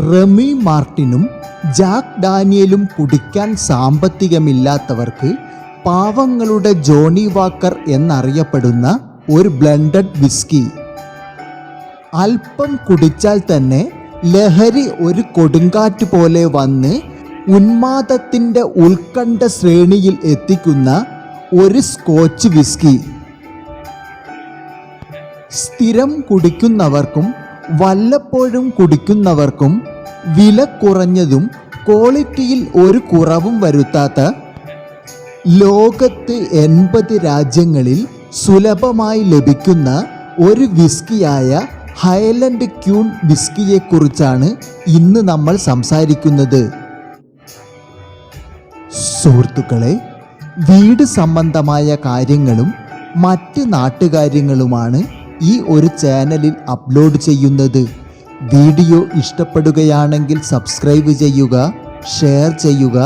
Remi മാർട്ടിനും Jack ഡാനിയലും കുടിക്കാൻ സാമ്പത്തികമില്ലാത്തവർക്ക് പാവങ്ങളുടെ Johnnie Walker എന്നറിയപ്പെടുന്ന ഒരു ബ്ലെൻഡഡ് വിസ്കി. അല്പം കുടിച്ചാൽ തന്നെ ലഹരി ഒരു കൊടുങ്കാറ്റ് പോലെ വന്ന് ഉന്മാദത്തിൻ്റെ ഉത്കണ്ഠ ശ്രേണിയിൽ എത്തിക്കുന്ന ഒരു സ്കോച്ച് വിസ്കി. സ്ഥിരം കുടിക്കുന്നവർക്കും വല്ലപ്പോഴും കുടിക്കുന്നവർക്കും വില കുറഞ്ഞതും ക്വാളിറ്റിയിൽ ഒരു കുറവും വരുത്താത്ത, ലോകത്ത് 80 രാജ്യങ്ങളിൽ സുലഭമായി ലഭിക്കുന്ന ഒരു വിസ്കിയായ ഹൈലൻഡ് ക്യൂൺ വിസ്കിയെക്കുറിച്ചാണ് ഇന്ന് നമ്മൾ സംസാരിക്കുന്നത്. സുഹൃത്തുക്കളെ, വീട് സംബന്ധമായ കാര്യങ്ങളും മറ്റ് നാട്ടുകാര്യങ്ങളുമാണ് ഈ ഒരു ചാനലിൽ അപ്ലോഡ് ചെയ്യുന്നത്. വീഡിയോ ഇഷ്ടപ്പെടുകയാണെങ്കിൽ സബ്സ്ക്രൈബ് ചെയ്യുക, ഷെയർ ചെയ്യുക,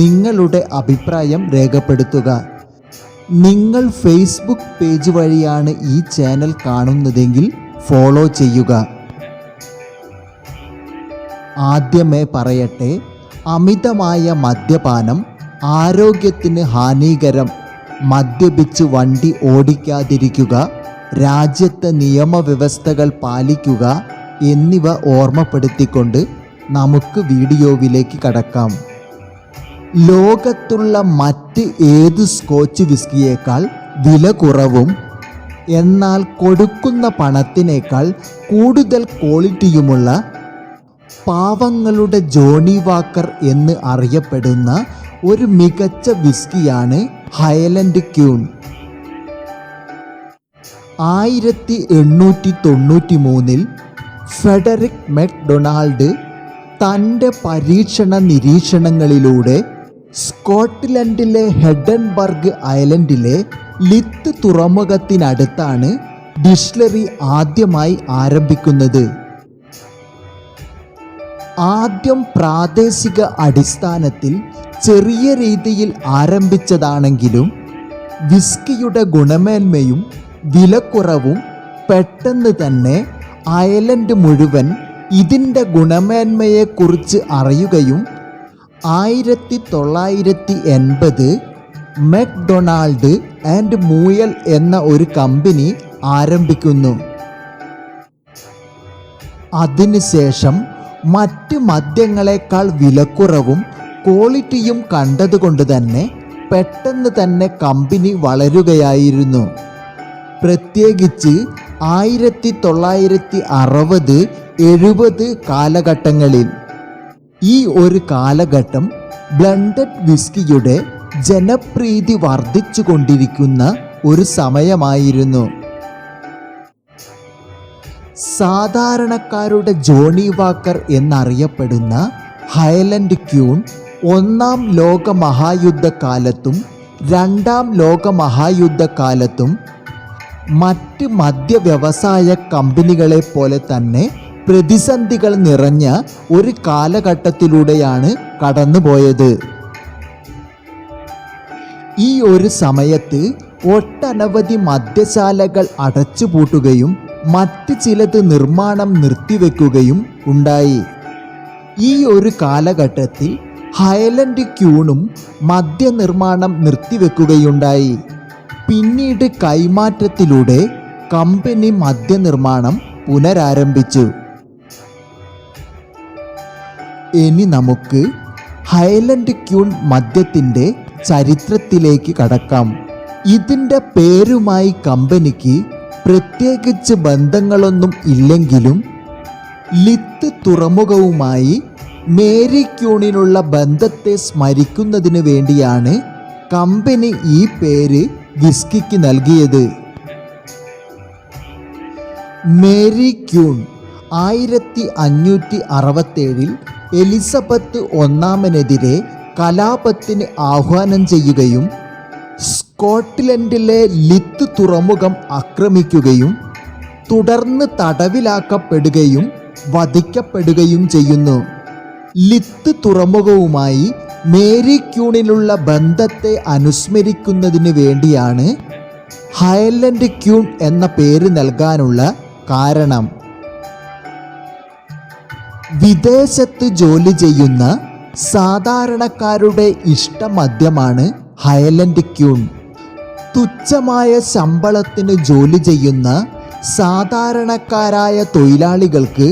നിങ്ങളുടെ അഭിപ്രായം രേഖപ്പെടുത്തുക. നിങ്ങൾ ഫേസ്ബുക്ക് പേജ് വഴിയാണ് ഈ ചാനൽ കാണുന്നതെങ്കിൽ ഫോളോ ചെയ്യുക. ആദ്യമേ പറയട്ടെ, അമിതമായ മദ്യപാനം ആരോഗ്യത്തിന് ഹാനികരം. മദ്യപിച്ച് വണ്ടി ഓടിക്കാതിരിക്കുക, രാജ്യത്തെ നിയമവ്യവസ്ഥകൾ പാലിക്കുക എന്നിവ ഓർമ്മപ്പെടുത്തിക്കൊണ്ട് നമുക്ക് വീഡിയോയിലേക്ക് കടക്കാം. ലോകത്തുള്ള മറ്റ് ഏത് സ്കോച്ച് വിസ്കിയേക്കാൾ വില കുറവും എന്നാൽ കൊടുക്കുന്ന പണത്തിനേക്കാൾ കൂടുതൽ ക്വാളിറ്റിയുമുള്ള, പാവങ്ങളുടെ ജോണി വാക്കർ എന്ന് അറിയപ്പെടുന്ന ഒരു മികച്ച വിസ്കിയാണ് ഹൈലൻഡ് ക്യൂൺ. 1893 ഫെഡറിക് മെക്ഡൊണാൾഡ് തൻ്റെ പരീക്ഷണ നിരീക്ഷണങ്ങളിലൂടെ സ്കോട്ട്ലൻഡിലെ ഹെഡൻബർഗ് ഐലൻഡിലെ ലിത്ത് തുറമുഖത്തിനടുത്താണ് ഡിസ്റ്റിലറി ആദ്യമായി ആരംഭിക്കുന്നത്. ആദ്യം പ്രാദേശിക അടിസ്ഥാനത്തിൽ ചെറിയ രീതിയിൽ ആരംഭിച്ചതാണെങ്കിലും വിസ്കിയുടെ ഗുണമേന്മയും വിലക്കുറവും പെട്ടെന്ന് തന്നെ അയർലൻഡ് മുഴുവൻ ഇതിൻ്റെ ഗുണമേന്മയെക്കുറിച്ച് അറിയുകയും 1980 മെക്ഡൊണാൾഡ് ആൻഡ് മൂയൽ എന്ന ഒരു കമ്പനി ആരംഭിക്കുന്നു. അതിനുശേഷം മറ്റ് മദ്യങ്ങളെക്കാൾ വിലക്കുറവും ക്വാളിറ്റിയും കണ്ടതുകൊണ്ട് തന്നെ പെട്ടെന്ന് തന്നെ കമ്പനി വളരുകയായിരുന്നു. പ്രത്യേകിച്ച് 1960, 70 കാലഘട്ടങ്ങളിൽ. ഈ ഒരു കാലഘട്ടം ബ്ലെൻഡഡ് വിസ്കിയുടെ ജനപ്രീതി വർദ്ധിച്ചു കൊണ്ടിരിക്കുന്ന ഒരു സമയമായിരുന്നു. സാധാരണക്കാരുടെ ജോണി വാക്കർ എന്നറിയപ്പെടുന്ന ഹൈലൻഡ് ക്യൂൺ 1-ാം ലോക മഹായുദ്ധകാലത്തും 2-ാം ലോക മഹായുദ്ധകാലത്തും മറ്റ് മദ്യവ്യവസായ കമ്പനികളെ പോലെ തന്നെ പ്രതിസന്ധികൾ നിറഞ്ഞ ഒരു കാലഘട്ടത്തിലൂടെയാണ് കടന്നുപോയത്. ഈ ഒരു സമയത്ത് ഒട്ടനവധി മദ്യശാലകൾ അടച്ചുപൂട്ടുകയും മറ്റ് ചിലത് നിർമ്മാണം നിർത്തിവെക്കുകയും ഉണ്ടായി. ഈ ഒരു കാലഘട്ടത്തിൽ ഹൈലൻഡ് ക്യൂണും മദ്യനിർമ്മാണം നിർത്തിവെക്കുകയുണ്ടായി. പിന്നീട് കൈമാറ്റത്തിലൂടെ കമ്പനി മദ്യനിർമ്മാണം പുനരാരംഭിച്ചു. ഇനി നമുക്ക് ഹൈലൻഡ് ക്യൂൺ മദ്യത്തിൻ്റെ ചരിത്രത്തിലേക്ക് കടക്കാം. ഇതിൻ്റെ പേരുമായി കമ്പനിക്ക് പ്രത്യേകിച്ച് ബന്ധങ്ങളൊന്നും ഇല്ലെങ്കിലും ലിത്ത് തുറമുഖവുമായി മേരി ക്യൂണിനുള്ള ബന്ധത്തെ സ്മരിക്കുന്നതിന് വേണ്ടിയാണ് കമ്പനി ഈ പേര് വിസ്കിക്ക് നൽകിയത്. മേരി ക്യൂൺ 1567 എലിസബത്ത് ഒന്നാമനെതിരെ കലാപത്തിന് ആഹ്വാനം ചെയ്യുകയും സ്കോട്ട്ലൻഡിലെ ലിത്ത് തുറമുഖം ആക്രമിക്കുകയും തുടർന്ന് തടവിലാക്കപ്പെടുകയും വധിക്കപ്പെടുകയും ചെയ്യുന്നു. ലിത്ത് തുറമുഖവുമായി മേരി ക്യൂണിലുള്ള ബന്ധത്തെ അനുസ്മരിക്കുന്നതിന് വേണ്ടിയാണ് ഹൈലൻഡ് ക്യൂൺ എന്ന പേര് നൽകാനുള്ള കാരണം. വിദേശത്ത് ജോലി ചെയ്യുന്ന സാധാരണക്കാരുടെ ഇഷ്ടമദ്യമാണ് ഹൈലൻഡ് ക്യൂൺ. തുച്ഛമായ ശമ്പളത്തിന് ജോലി ചെയ്യുന്ന സാധാരണക്കാരായ തൊഴിലാളികൾക്ക്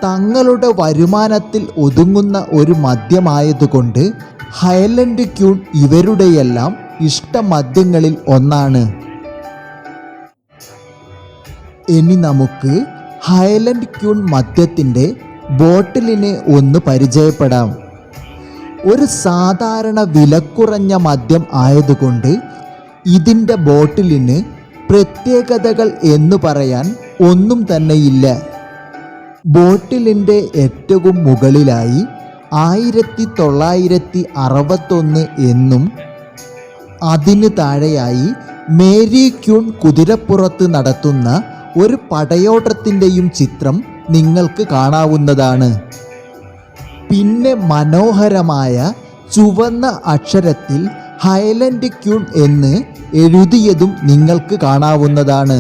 തങ്ങളുടെ വരുമാനത്തിൽ ഒതുങ്ങുന്ന ഒരു മദ്യമായതുകൊണ്ട് ഹൈലൻഡ് ക്യൂൺ ഇവരുടെയെല്ലാം ഇഷ്ടമദ്യങ്ങളിൽ ഒന്നാണ്. ഇനി നമുക്ക് ഹൈലൻഡ് ക്യൂൺ മദ്യത്തിൻ്റെ ബോട്ടിലിനെ ഒന്ന് പരിചയപ്പെടാം. ഒരു സാധാരണ വിലക്കുറഞ്ഞ മദ്യം ആയതുകൊണ്ട് ഇതിൻ്റെ ബോട്ടിലിന് പ്രത്യേകതകൾ എന്ന് പറയാൻ ഒന്നും തന്നെയില്ല. ബോട്ടിലിൻ്റെ ഏറ്റവും മുകളിലായി 1961 എന്നും അതിന് താഴെയായി മേരി ക്യൂൺ കുതിരപ്പുറത്ത് നടത്തുന്ന ഒരു പടയോട്ടത്തിൻ്റെയും ചിത്രം നിങ്ങൾക്ക് കാണാവുന്നതാണ്. പിന്നെ മനോഹരമായ ചുവന്ന അക്ഷരത്തിൽ ഹൈലൻഡ് ക്യൂൺ എന്ന് എഴുതിയതും നിങ്ങൾക്ക് കാണാവുന്നതാണ്.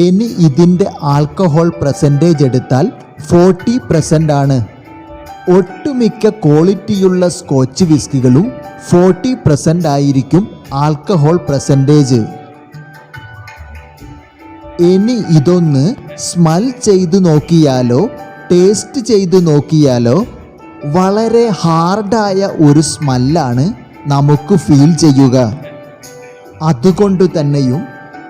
ഇനി ഇതിൻ്റെ ആൽക്കഹോൾ പെർസെൻറ്റേജ് എടുത്താൽ 40% ആണ്. ഒട്ടുമിക്ക ക്വാളിറ്റിയുള്ള സ്കോച്ച് വിസ്കികളും 40% ആയിരിക്കും ആൽക്കഹോൾ പെർസെൻറ്റേജ്. ഇനി ഇതൊന്ന് സ്മെൽ ചെയ്തു നോക്കിയാലോ ടേസ്റ്റ് ചെയ്തു നോക്കിയാലോ വളരെ ഹാർഡായ ഒരു സ്മെല്ലാണ് നമുക്ക് ഫീൽ ചെയ്യുക. അതുകൊണ്ട് തന്നെയും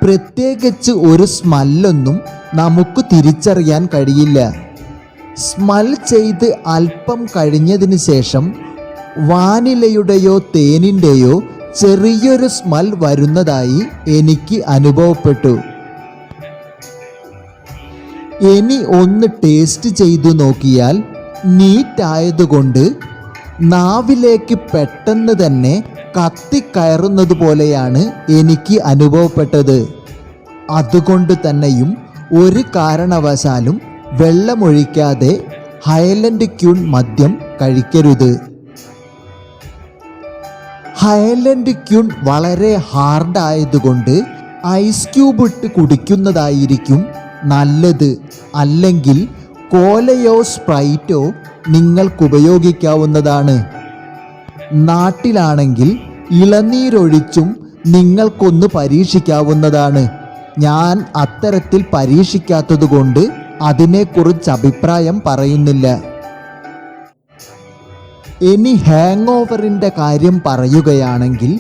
പ്രത്യേകിച്ച് ഒരു സ്മെല്ലൊന്നും നമുക്ക് തിരിച്ചറിയാൻ കഴിയില്ല. സ്മെൽ ചെയ്ത് അല്പം കഴിഞ്ഞതിന് ശേഷം വാനിലയുടെയോ തേനിൻ്റെയോ ചെറിയൊരു സ്മെൽ വരുന്നതായി എനിക്ക് അനുഭവപ്പെട്ടു. ഇനി ഒന്ന് ടേസ്റ്റ് ചെയ്തു നോക്കിയാൽ നീറ്റായതുകൊണ്ട് നാവിലേക്ക് പെട്ടെന്ന് തന്നെ കത്തിക്കയറുന്നത് പോലെയാണ് എനിക്ക് അനുഭവപ്പെട്ടത്. അതുകൊണ്ട് തന്നെയും ഒരു കാരണവശാലും വെള്ളമൊഴിക്കാതെ ഹൈലൻഡ് ക്യൂൺ മദ്യം കഴിക്കരുത്. ഹൈലൻഡ് ക്യൂൺ വളരെ ഹാർഡായതുകൊണ്ട് ഐസ് ക്യൂബ് ഇട്ട് കുടിക്കുന്നതായിരിക്കും നല്ലത്. അല്ലെങ്കിൽ കോലയോ സ്പ്രൈറ്റോ നിങ്ങൾക്കുപയോഗിക്കാവുന്നതാണ്. നാട്ടിലാണെങ്കിൽ ഇളനീരൊഴിച്ചും നിങ്ങൾക്കൊന്ന് പരീക്ഷിക്കാവുന്നതാണ്. ഞാൻ അത്തരത്തിൽ പരീക്ഷിക്കാത്തതുകൊണ്ട് അതിനെക്കുറിച്ച് അഭിപ്രായം പറയുന്നില്ല. ഇനി ഹാങ് ഓവറിൻ്റെ കാര്യം പറയുകയാണെങ്കിൽ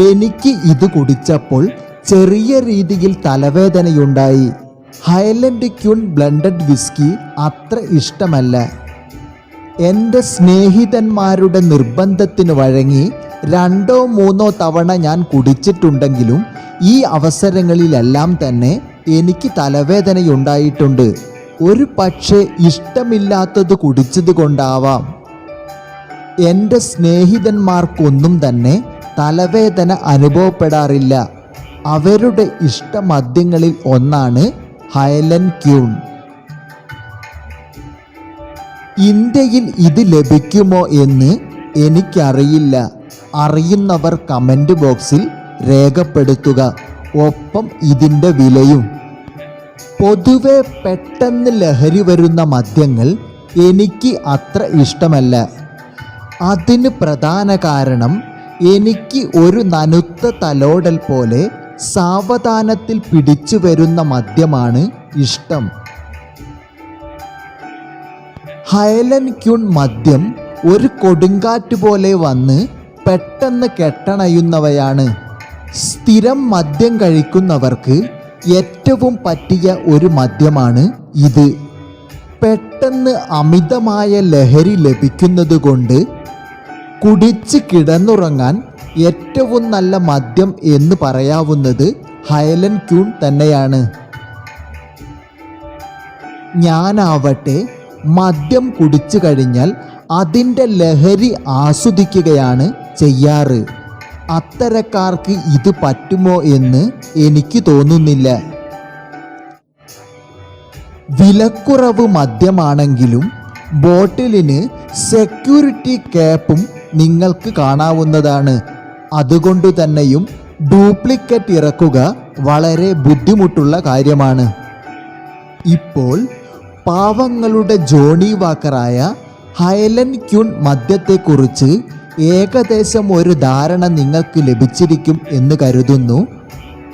എനിക്ക് ഇത് കുടിച്ചപ്പോൾ ചെറിയ രീതിയിൽ തലവേദനയുണ്ടായി. ഹൈലൻഡ് ക്യൂൺ ബ്ലെൻഡഡ് വിസ്കി അത്ര ഇഷ്ടമല്ല. എൻ്റെ സ്നേഹിതന്മാരുടെ നിർബന്ധത്തിന് വഴങ്ങി 2-3 തവണ ഞാൻ കുടിച്ചിട്ടുണ്ടെങ്കിലും ഈ അവസരങ്ങളിലെല്ലാം തന്നെ എനിക്ക് തലവേദനയുണ്ടായിട്ടുണ്ട്. ഒരു പക്ഷേ ഇഷ്ടമില്ലാത്തത് കുടിച്ചത് കൊണ്ടാവാം. എൻ്റെ സ്നേഹിതന്മാർക്കൊന്നും തന്നെ തലവേദന അനുഭവപ്പെടാറില്ല. അവരുടെ ഇഷ്ടമദ്യങ്ങളിൽ ഒന്നാണ് ഹൈലൻഡ് ക്യൂൺ. ഇന്ത്യയിൽ ഇത് ലഭിക്കുമോ എന്ന് എനിക്കറിയില്ല. അറിയുന്നവർ കമൻറ്റ് ബോക്സിൽ രേഖപ്പെടുത്തുക. ഒപ്പം ഇതിൻ്റെ വിലയും. പൊതുവെ പെട്ടെന്ന് ലഹരി വരുന്ന മദ്യങ്ങൾ എനിക്ക് അത്ര ഇഷ്ടമല്ല. അതിന് പ്രധാന കാരണം എനിക്ക് ഒരു നനുത്ത തലോടൽ പോലെ സാവധാനത്തിൽ പിടിച്ചു വരുന്ന മദ്യമാണ് ഇഷ്ടം. ഹൈലൻഡ് ക്യൂൺ മദ്യം ഒരു കൊടുങ്കാറ്റ് പോലെ വന്ന് പെട്ടെന്ന് കെട്ടണയുന്നവയാണ്. സ്ഥിരം മദ്യം കഴിക്കുന്നവർക്ക് ഏറ്റവും പറ്റിയ ഒരു മദ്യമാണ് ഇത്. പെട്ടെന്ന് അമിതമായ ലഹരി ലഭിക്കുന്നത് കൊണ്ട് കുടിച്ച് കിടന്നുറങ്ങാൻ ഏറ്റവും നല്ല മദ്യം എന്ന് പറയാവുന്നത് ഹൈലൻഡ് ക്യൂൺ തന്നെയാണ്. ഞാനാവട്ടെ മദ്യം കുടിച്ചു കഴിഞ്ഞാൽ അതിൻ്റെ ലഹരി ആസ്വദിക്കുകയാണ് ചെയ്യാറ്. അത്തരക്കാർക്ക് ഇത് പറ്റുമോ എന്ന് എനിക്ക് തോന്നുന്നില്ല. വിലക്കുറവ് മദ്യമാണെങ്കിലും ബോട്ടിലിന് സെക്യൂരിറ്റി ക്യാപ്പും നിങ്ങൾക്ക് കാണാവുന്നതാണ്. അതുകൊണ്ട് തന്നെയും ഡ്യൂപ്ലിക്കേറ്റ് ഇറക്കുക വളരെ ബുദ്ധിമുട്ടുള്ള കാര്യമാണ്. ഇപ്പോൾ പാവങ്ങളുടെ ജോണി വാക്കറായ ഹൈലൻ ക്യൂൺ മദ്യത്തെക്കുറിച്ച് ഏകദേശം ഒരു ധാരണ നിങ്ങൾക്ക് ലഭിച്ചിരിക്കും എന്ന് കരുതുന്നു.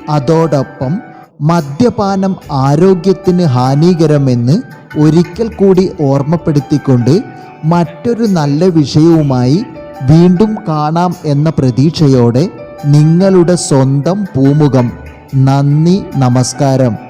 അതോടൊപ്പം മദ്യപാനം ആരോഗ്യത്തിന് ഹാനികരമെന്ന് ഒരിക്കൽ കൂടി ഓർമ്മപ്പെടുത്തിക്കൊണ്ട് മറ്റൊരു നല്ല വിഷയവുമായി വീണ്ടും കാണാം എന്ന പ്രതീക്ഷയോടെ നിങ്ങളുടെ സ്വന്തം പൂമുഖം. നന്ദി, നമസ്കാരം.